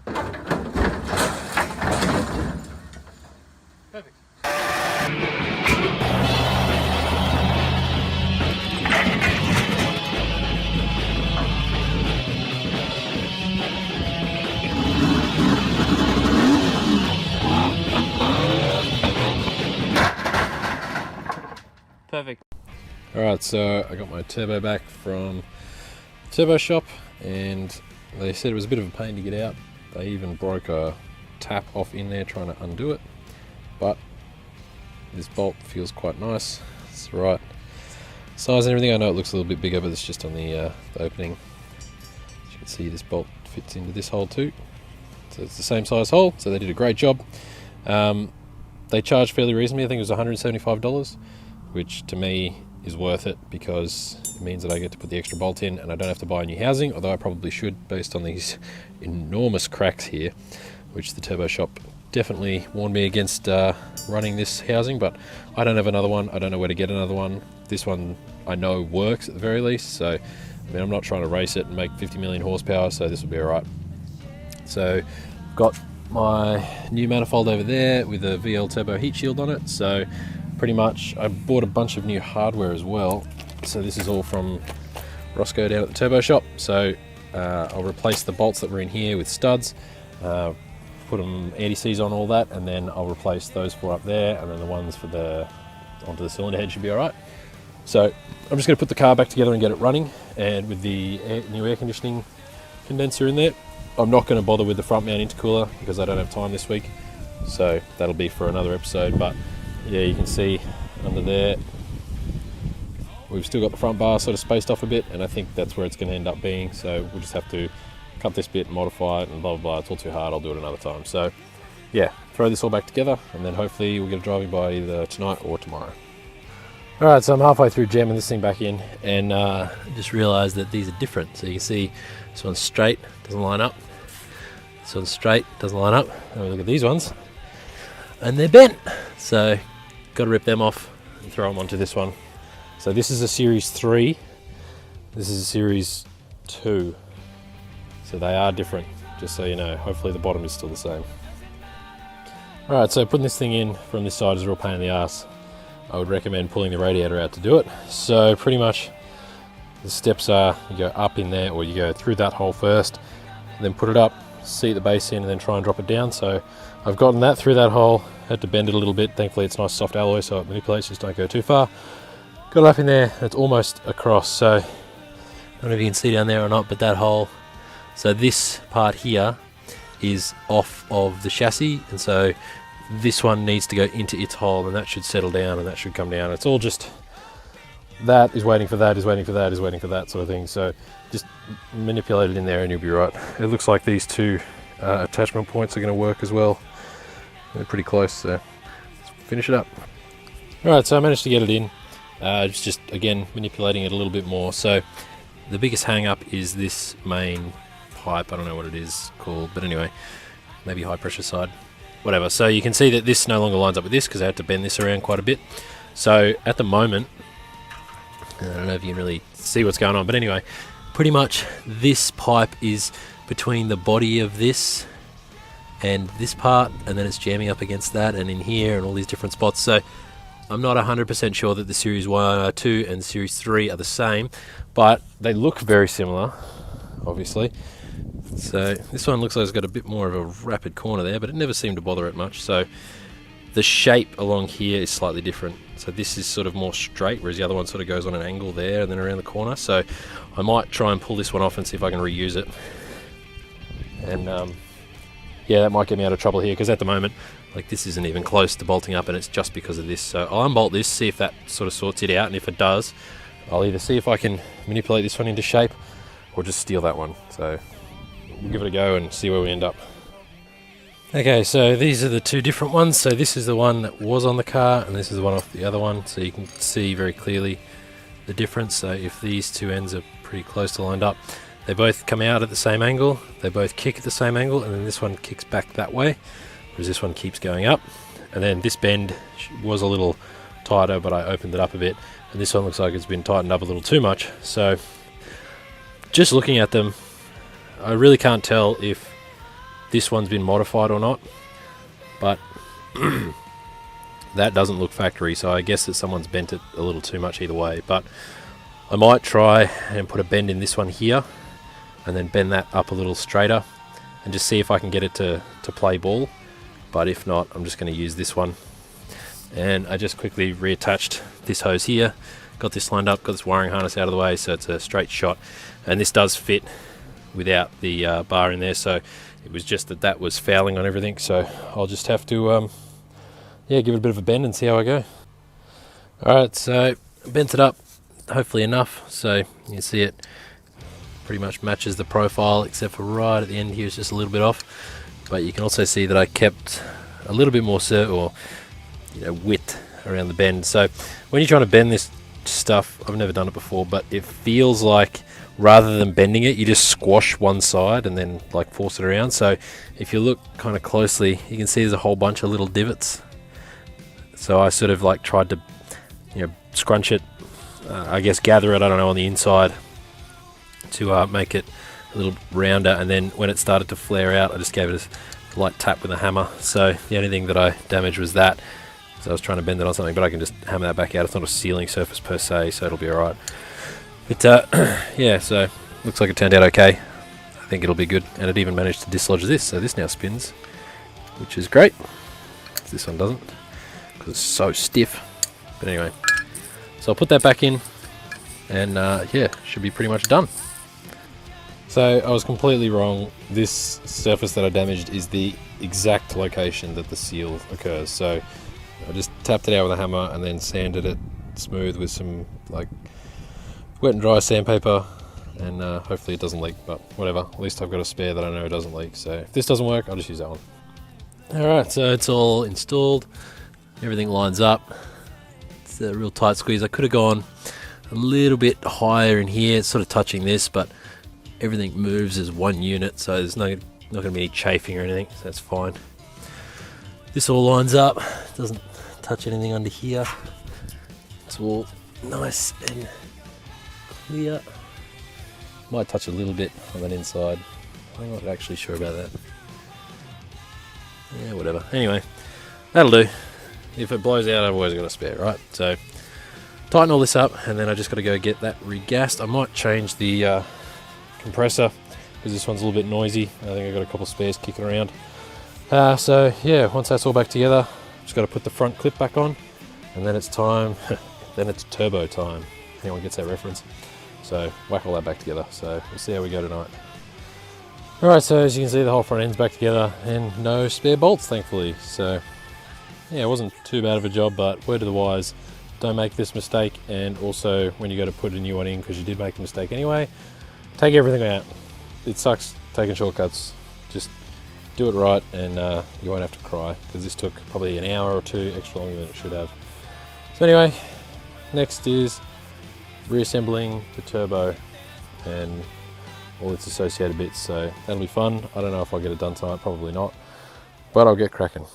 Perfect. Perfect. Alright, so I got my turbo back from the turbo shop, and they said it was a bit of a pain to get out. They even broke a tap off in there trying to undo it, but this bolt feels quite nice. It's the right size and everything. I know it looks a little bit bigger, but it's just on the opening. As you can see, this bolt fits into this hole too, so it's the same size hole, so they did a great job. They charged fairly reasonably. I think it was $175, which to me is worth it because it means that I get to put the extra bolt in and I don't have to buy new housing, although I probably should based on these enormous cracks here, which the turbo shop definitely warned me against running this housing, but I don't have another one. I don't know where to get another one. This one I know works at the very least, so I mean, I'm not trying to race it and make 50 million horsepower, so this will be alright. So got my new manifold over there with a VL turbo heat shield on it, so pretty much I bought a bunch of new hardware as well. So this is all from Roscoe down at the turbo shop, so I'll replace the bolts that were in here with studs, put them ADCs on all that, and then I'll replace those four up there, and then the ones for the onto the cylinder head should be alright. So I'm just going to put the car back together and get it running, and with the new air conditioning condenser in there. I'm not going to bother with the front mount intercooler because I don't have time this week, so that'll be for another episode. But yeah, you can see under there we've still got the front bar sort of spaced off a bit, and I think that's where it's going to end up being, so we'll just have to cut this bit and modify it and blah blah blah. It's all too hard, I'll do it another time. So yeah, throw this all back together and then hopefully we'll get it driving by either tonight or tomorrow. Alright, so I'm halfway through jamming this thing back in, and just realised that these are different. So you can see this one's straight, doesn't line up. This one's straight, doesn't line up. Have a look at these ones, and they're bent. So got to rip them off and throw them onto this one. So this is a Series 3, this is a Series 2. So they are different, just so you know. Hopefully the bottom is still the same. Alright, so putting this thing in from this side is a real pain in the ass. I would recommend pulling the radiator out to do it. So pretty much the steps are, you go up in there, or you go through that hole first, then put it up, seat the base in, and then try and drop it down. So I've gotten that through that hole, had to bend it a little bit. Thankfully it's nice soft alloy, so it manipulates, just don't go too far. Got it up in there, and it's almost across. So I don't know if you can see down there or not, but that hole, so this part here is off of the chassis, and so this one needs to go into its hole, and that should settle down and that should come down. It's all just that is waiting for that, is waiting for that, is waiting for that sort of thing. So just manipulate it in there and you'll be right. It looks like these two attachment points are going to work as well. They're pretty close, so let's finish it up. Alright, so I managed to get it in. Just again manipulating it a little bit more. So the biggest hang up is this main pipe. I don't know what it is called, but anyway, maybe high pressure side, whatever. So you can see that this no longer lines up with this because I had to bend this around quite a bit. So at the moment, I don't know if you can really see what's going on, but anyway, pretty much this pipe is between the body of this and this part, and then it's jamming up against that and in here and all these different spots. So I'm not 100% sure that the Series 2 and Series 3 are the same, but they look very similar, obviously. So this one looks like it's got a bit more of a rapid corner there, but it never seemed to bother it much. So the shape along here is slightly different. So this is sort of more straight, whereas the other one sort of goes on an angle there and then around the corner. So I might try and pull this one off and see if I can reuse it. And yeah, that might get me out of trouble here, because at the moment, like, this isn't even close to bolting up, and it's just because of this. So I'll unbolt this, see if that sort of sorts it out, and if it does, I'll either see if I can manipulate this one into shape or just steal that one. So we'll give it a go and see where we end up. Okay, so these are the two different ones. So this is the one that was on the car, and this is the one off the other one. So you can see very clearly the difference. So if these two ends are pretty close to lined up, they both come out at the same angle, they both kick at the same angle, and then this one kicks back that way, whereas this one keeps going up. And then this bend was a little tighter, but I opened it up a bit, and this one looks like it's been tightened up a little too much. So just looking at them, I really can't tell if this one's been modified or not, but that doesn't look factory, so I guess that someone's bent it a little too much either way. But I might try and put a bend in this one here and then bend that up a little straighter and just see if I can get it to play ball. But if not, I'm just going to use this one. And I just quickly reattached this hose here, got this lined up, got this wiring harness out of the way so it's a straight shot, and this does fit without the bar in there, so it was just that was fouling on everything, so I'll just have to give it a bit of a bend and see how I go. Alright, so bent it up hopefully enough so you can see it pretty much matches the profile, except for right at the end here is just a little bit off. But you can also see that I kept a little bit more width around the bend. So when you're trying to bend this stuff, I've never done it before, but it feels like rather than bending it, you just squash one side and then like force it around. So if you look kind of closely, you can see there's a whole bunch of little divots. So I sort of like tried to scrunch it, I guess gather it, I don't know, on the inside to make it a little rounder, and then when it started to flare out I just gave it a light tap with a hammer. So the only thing that I damaged was that. So I was trying to bend it on something, but I can just hammer that back out. It's not a sealing surface per se, so it'll be alright. But yeah, so looks like it turned out okay. I think it'll be good, and it even managed to dislodge this, so this now spins, which is great. This one doesn't, because it's so stiff. But anyway, so I'll put that back in, and yeah, should be pretty much done. So I was completely wrong. This surface that I damaged is the exact location that the seal occurs. So I just tapped it out with a hammer and then sanded it smooth with some like wet and dry sandpaper, and hopefully it doesn't leak, but whatever. At least I've got a spare that I know doesn't leak. So if this doesn't work, I'll just use that one. Alright, so it's all installed. Everything lines up. It's a real tight squeeze. I could have gone a little bit higher in here. It's sort of touching this, but everything moves as one unit, so there's not going to be any chafing or anything, so that's fine. This all lines up, doesn't touch anything under here. It's all nice and clear. Might touch a little bit on that inside. I'm not actually sure about that. Yeah, whatever. Anyway, that'll do. If it blows out, I've always got a spare, right? So tighten all this up, and then I just got to go get that regassed. I might change the compressor because this one's a little bit noisy. I think I've got a couple spares kicking around. So yeah, once that's all back together, just got to put the front clip back on, and then it's time. Then it's turbo time. Anyone gets that reference? So whack all that back together. So we'll see how we go tonight. Alright, so as you can see, the whole front end's back together and no spare bolts, thankfully. So yeah, it wasn't too bad of a job, but word to the wise, don't make this mistake. And also when you go to put a new one in, because you did make a mistake anyway, take everything out. It sucks taking shortcuts. Just do it right, and you won't have to cry, because this took probably an hour or two extra longer than it should have. So anyway, next is reassembling the turbo and all its associated bits, so that'll be fun. I don't know if I'll get it done tonight, probably not, but I'll get cracking.